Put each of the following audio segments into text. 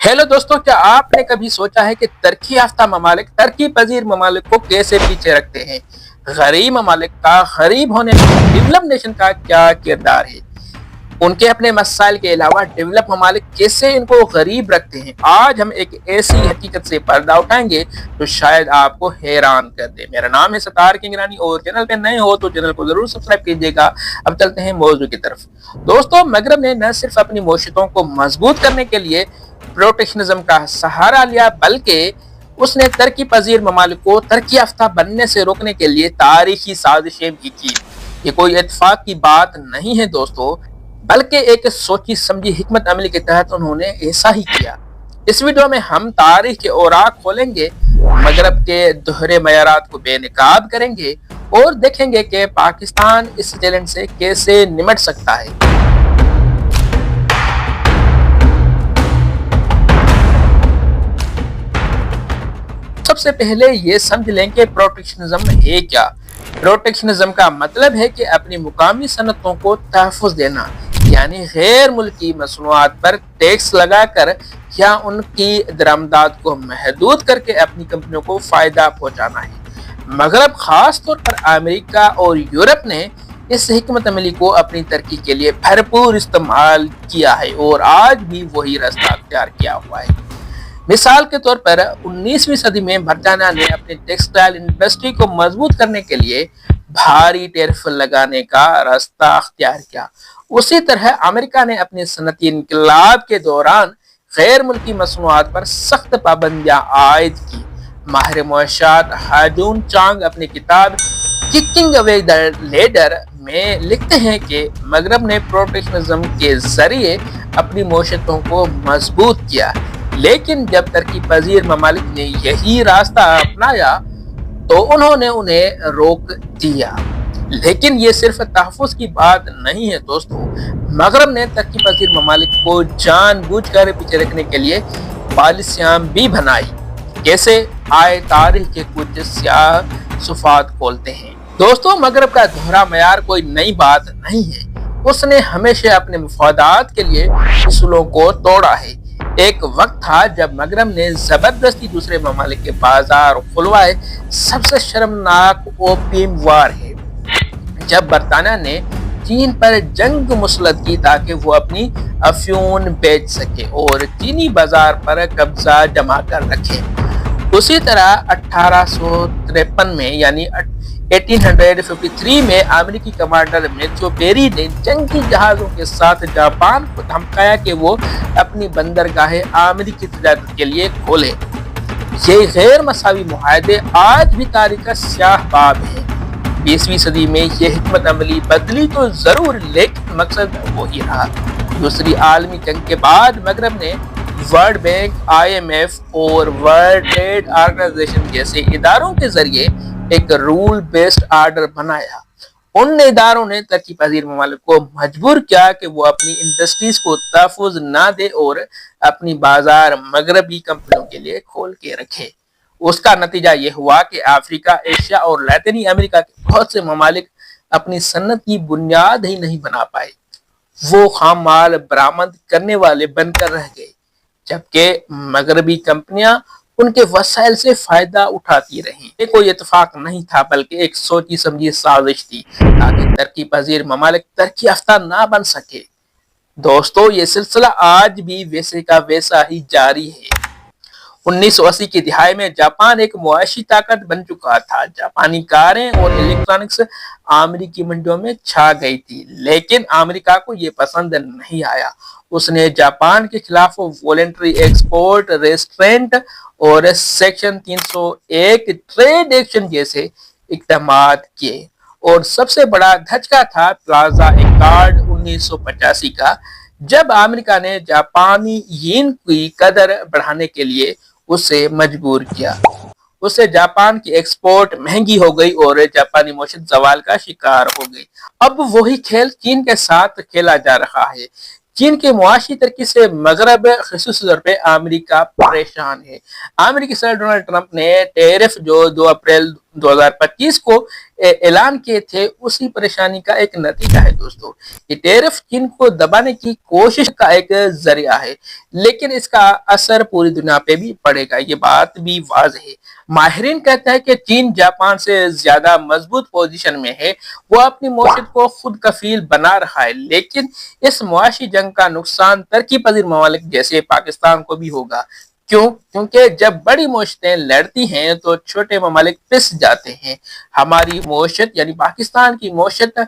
Hello दोस्तों, क्या आपने कभी सोचा है कि तरक्की याफ्ता ममालिक तरक्की पजीर ममालिक को कैसे पीछे रखते हैं? गरीब ममालिक का गरीब होने में डेवलप नेशन का क्या किरदार है? उनके अपने मसाइल के अलावा डेवलप ममालिक कैसे इनको गरीब रखते हैं? आज हम एक ऐसी हकीकत से पर्दा उठाएंगे जो शायद आपको हैरान कर दे। मेरा नाम है सतार किंगरानी और चैनल पे नए हो तो चैनल को जरूर सब्सक्राइब कीजिएगा। अब चलते हैं मौजू की तरफ। दोस्तों, मगरब ने न सिर्फ अपनी मौशियतों को मजबूत करने के लिए प्रोटेक्शनिज्म का सहारा लिया, बल्कि उसने तरक्की पजीर ममालिक को तरक्की याफ्ता बनने से रोकने के लिए तारीखी साजिशें भी की। ये कोई इत्तेफाक की बात नहीं है दोस्तों, बल्कि एक सोची समझी हिकमत अमली के तहत उन्होंने ऐसा ही किया। इस वीडियो में हम तारीख के औराक खोलेंगे, मगरब के दोहरे मयारात को बेनकाब करेंगे और देखेंगे कि पाकिस्तान इस चैलेंज से कैसे निमट सकता है। सबसे पहले ये समझ लें कि प्रोटेक्शनिज्म है क्या। प्रोटेक्शनिज्म का मतलब है कि अपनी मुकामी सनतों को तहफ़्फ़ुज़ देना, यानी गैर मुल्की मसनूआत पर टैक्स लगाकर या उनकी दरामदात को महदूद करके अपनी कंपनियों को फ़ायदा पहुँचाना है। मगरब ख़ास तौर पर अमेरिका और यूरोप ने इस हिकमत अमली को अपनी तरक्की के लिए भरपूर इस्तेमाल किया है और आज भी वही रास्ता अख्तियार किया हुआ है। मिसाल के तौर पर 19वीं सदी में ब्रिटेनिया ने अपनी टेक्सटाइल इंडस्ट्री को मजबूत करने के लिए भारी टैरिफ लगाने का रास्ता अख्तियार किया। उसी तरह अमेरिका ने अपने सनती इनकलाब के दौरान गैर मुल्की मसनूआत पर सख्त पाबंदियां आयद की। माहिर मुआशात हाजून चांग अपनी किताब किकिंग अवे द लेडर में लिखते हैं कि मगरब ने प्रोटेक्शनिज्म के जरिए अपनी मौशियतों को मजबूत किया, लेकिन जब तरक्की पजीर ममालिक ने यही रास्ता अपनाया तो उन्होंने उन्हें रोक दिया। लेकिन ये सिर्फ तहफ़्फ़ुज़ की बात नहीं है दोस्तों, मगरब ने तरक्की पजीर ममालिक को जानबूझकर पीछे रखने के लिए पॉलिसियां भी बनाई। कैसे, आए तारीख के कुछ स्याह सुफात खोलते हैं। दोस्तों, मगरब का दोहरा मयार कोई नई बात नहीं है। उसने हमेशा अपने मफादात के लिए उसूलों को तोड़ा है। एक वक्त था जब मगरब ने जबरदस्ती दूसरे ममालिक के बाजार खुलवाए। सबसे शर्मनाक ओपियम वार है, जब बरतानिया ने चीन पर जंग मुसलत की ताकि वो अपनी अफ्यून बेच सके और चीनी बाजार पर कब्जा जमा कर रखे। उसी तरह 1853 में यानी 1853 में अमेरिकी कमांडर मैथ्यू पेरी ने जंगी जहाजों के साथ जापान को धमकाया कि वो अपनी बंदरगाहें अमेरिकी तजारत के लिए खोले। ये गैर मसावी मुआहदे आज भी तारीख का स्याह बाब है। 20वीं सदी में ये हिकमत अमली बदली तो जरूर, लेकिन मकसद वही रहा। दूसरी आलमी जंग के बाद मगरब ने वर्ल्ड बैंक, IMF और वर्ल्ड ट्रेड ऑर्गेनाइजेशन जैसे इदारों के जरिए एक रूल बेस्ड आर्डर बनाया। उन इदारों ने तरक्की पजीर ममालिक को मजबूर किया कि वो अपनी इंडस्ट्रीज को तहफ़्फ़ुज़ ना दे और अपनी बाजार मगरबी कंपनियों के लिए खोल के रखे। उसका नतीजा ये हुआ कि अफ्रीका, एशिया और लैटिनी अमेरिका के बहुत से ममालिक अपनी सन्नत की बुनियाद ही नहीं बना पाए। वो खाम माल बरामद करने वाले बनकर रह गए, जबकि मगरबी कंपनियां उनके वसाइल से फायदा उठाती रही। ये कोई इत्तेफाक नहीं था, बल्कि एक सोची समझी साजिश थी ताकि तरक्की पजीर ममालिक तरक्की याफ्ता ना बन सके। दोस्तों, ये सिलसिला आज भी वैसे का वैसा ही जारी है। 1980 की दिहाई में जापान एक मुआशी ताकत बन चुका था। जापानी कारें और इलेक्ट्रॉनिक्स अमेरिकी मंडियों में छा गई थी, लेकिन अमेरिका को ये पसंद नहीं आया। उसने जापान के खिलाफ वॉलेंटरी एक्सपोर्ट रेस्ट्रेंट और सेक्शन 301 ट्रेड एक्शन जैसे इक़दामात किए, और सबसे बड़ा धचका था प्लाजा एक्कॉर्ड 1985 का, जब अमेरिका ने जापानी येन की कदर बढ़ाने के लिए उसे मजबूर किया। उससे जापान की एक्सपोर्ट महंगी हो गई और जापानी मौशियत जवाल का शिकार हो गई। अब वही खेल चीन के साथ खेला जा रहा है। चीन के मुआशी तरक्की से मगरब ख़ुसूसी तौर पर अमेरिका परेशान है। अमेरिकी सदर डोनाल्ड ट्रंप ने टैरिफ जो 2 अप्रैल 2025 کو اعلان کیے تھے اسی پریشانی کا ایک نتیجہ ہے دوستو۔ یہ ٹیرف چین کو دبانے کی کوشش کا ایک ذریعہ ہے، لیکن اس کا اثر پوری دنیا پہ بھی پڑے گا، یہ بات بھی واضح ہے۔ ماہرین کہتے ہیں کہ چین جاپان سے زیادہ مضبوط پوزیشن میں ہے، وہ اپنی معیشت کو خود کفیل بنا رہا ہے، لیکن اس معاشی جنگ کا نقصان ترقی پذیر ممالک جیسے پاکستان کو بھی ہوگا۔ کیونکہ جب بڑی معیشتیں لڑتی ہیں تو چھوٹے ممالک پس جاتے ہیں۔ ہماری معیشت یعنی پاکستان کی معیشت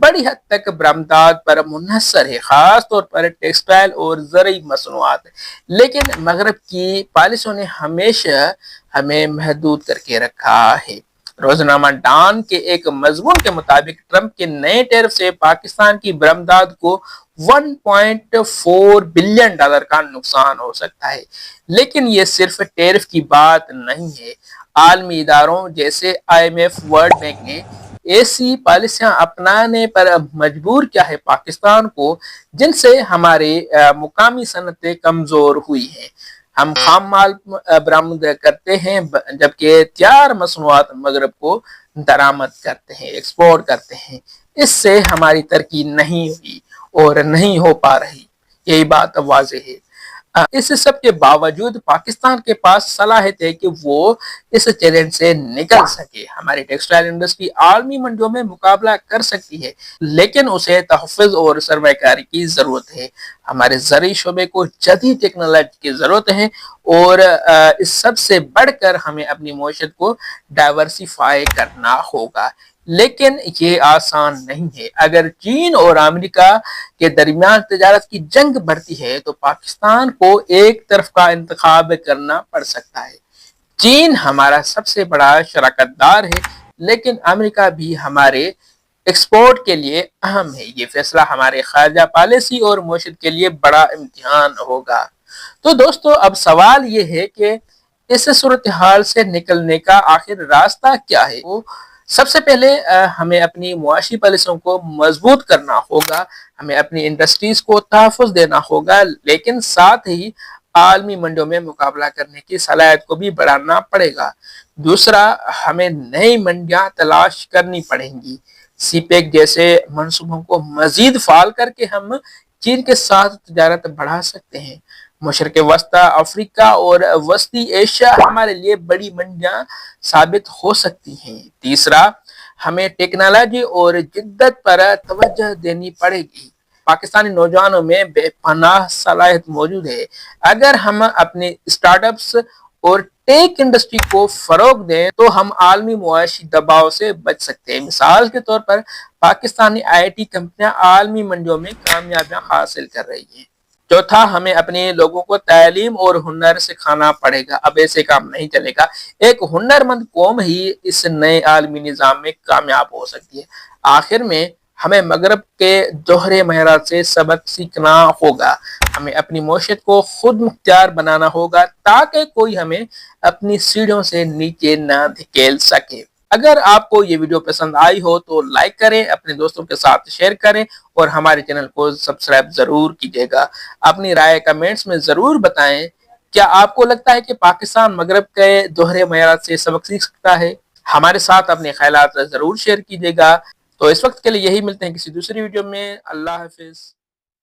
بڑی حد تک برآمدات پر منحصر ہے، خاص طور پر ٹیکسٹائل اور زرعی مصنوعات، لیکن مغرب کی پالیسیوں نے ہمیشہ ہمیں محدود کر کے رکھا ہے۔ روزنامہ ڈان کے ایک مضمون کے مطابق ٹرمپ کے نئے ٹیرف سے پاکستان کی برآمدات کو 1.4 بلین ڈالر کا نقصان ہو سکتا ہے، لیکن یہ صرف ٹیرف کی بات نہیں ہے۔ عالمی اداروں جیسے IMF، ورلڈ بینک نے ایسی پالیسیاں اپنانے پر مجبور کیا ہے پاکستان کو، جن سے ہمارے مقامی صنعتیں کمزور ہوئی ہیں۔ ہم خام مال برآمد کرتے ہیں جبکہ تیار مصنوعات مغرب کو درآمد کرتے ہیں، ایکسپورٹ کرتے ہیں۔ اس سے ہماری ترقی نہیں ہوئی اور نہیں ہو پا رہی، یہی بات واضح ہے۔ اس سب کے باوجود پاکستان کے پاس صلاحیت ہے کہ وہ اس چیلنج سے نکل سکے۔ ہماری ٹیکسٹائل انڈسٹری عالمی منڈیوں میں مقابلہ کر سکتی ہے، لیکن اسے تحفظ اور سرمایہ کاری کی ضرورت ہے۔ ہمارے زرعی شعبے کو جدید ٹیکنالوجی کی ضرورت ہے، اور اس سب سے بڑھ کر ہمیں اپنی معیشت کو ڈائیورسیفائی کرنا ہوگا، لیکن یہ آسان نہیں ہے۔ اگر چین اور امریکہ کے درمیان تجارت کی جنگ بڑھتی ہے تو پاکستان کو ایک طرف کا انتخاب کرنا پڑ سکتا ہے۔ چین ہمارا سب سے بڑا شراکت دار ہے، لیکن امریکہ بھی ہمارے ایکسپورٹ کے لیے اہم ہے۔ یہ فیصلہ ہمارے خارجہ پالیسی اور معیشت کے لیے بڑا امتحان ہوگا۔ تو دوستو، اب سوال یہ ہے کہ اس صورتحال سے نکلنے کا آخر راستہ کیا ہے؟ سب سے پہلے ہمیں اپنی معاشی پالیسیوں کو مضبوط کرنا ہوگا، ہمیں اپنی انڈسٹریز کو تحفظ دینا ہوگا، لیکن ساتھ ہی عالمی منڈیوں میں مقابلہ کرنے کی صلاحیت کو بھی بڑھانا پڑے گا۔ دوسرا، ہمیں نئی منڈیاں تلاش کرنی پڑیں گی۔ سی پیک جیسے منصوبوں کو مزید فعال کر کے ہم چین کے ساتھ تجارت بڑھا سکتے ہیں۔ مشرق وسطی افریقہ اور وسطی ایشیا ہمارے لیے بڑی منڈیاں ثابت ہو سکتی ہیں۔ تیسرا، ہمیں ٹیکنالوجی اور جدت پر توجہ دینی پڑے گی۔ پاکستانی نوجوانوں میں بے پناہ صلاحیت موجود ہے۔ اگر ہم اپنے اسٹارٹ اپس اور ٹیک انڈسٹری کو فروغ دیں تو ہم عالمی معاشی دباؤ سے بچ سکتے ہیں۔ مثال کے طور پر پاکستانی IT کمپنیاں عالمی منڈیوں میں کامیابیاں حاصل کر رہی ہیں۔ چوتھا، ہمیں اپنے لوگوں کو تعلیم اور ہنر سکھانا پڑے گا، اب ایسے کام نہیں چلے گا۔ ایک ہنرمند قوم ہی اس نئے عالمی نظام میں کامیاب ہو سکتی ہے۔ آخر میں ہمیں مغرب کے دوہرے معیارات سے سبق سیکھنا ہوگا۔ ہمیں اپنی معیشت کو خود مختار بنانا ہوگا تاکہ کوئی ہمیں اپنی سیڑھیوں سے نیچے نہ دھکیل سکے۔ اگر آپ کو یہ ویڈیو پسند آئی ہو تو لائک کریں، اپنے دوستوں کے ساتھ شیئر کریں اور ہمارے چینل کو سبسکرائب ضرور کیجیے گا۔ اپنی رائے کمنٹس میں ضرور بتائیں۔ کیا آپ کو لگتا ہے کہ پاکستان مغرب کے دوہرے معیارات سے سبق سیکھ سکتا ہے؟ ہمارے ساتھ اپنے خیالات ضرور شیئر کیجیے گا۔ تو اس وقت کے لیے یہی، ملتے ہیں کسی دوسری ویڈیو میں۔ اللہ حافظ۔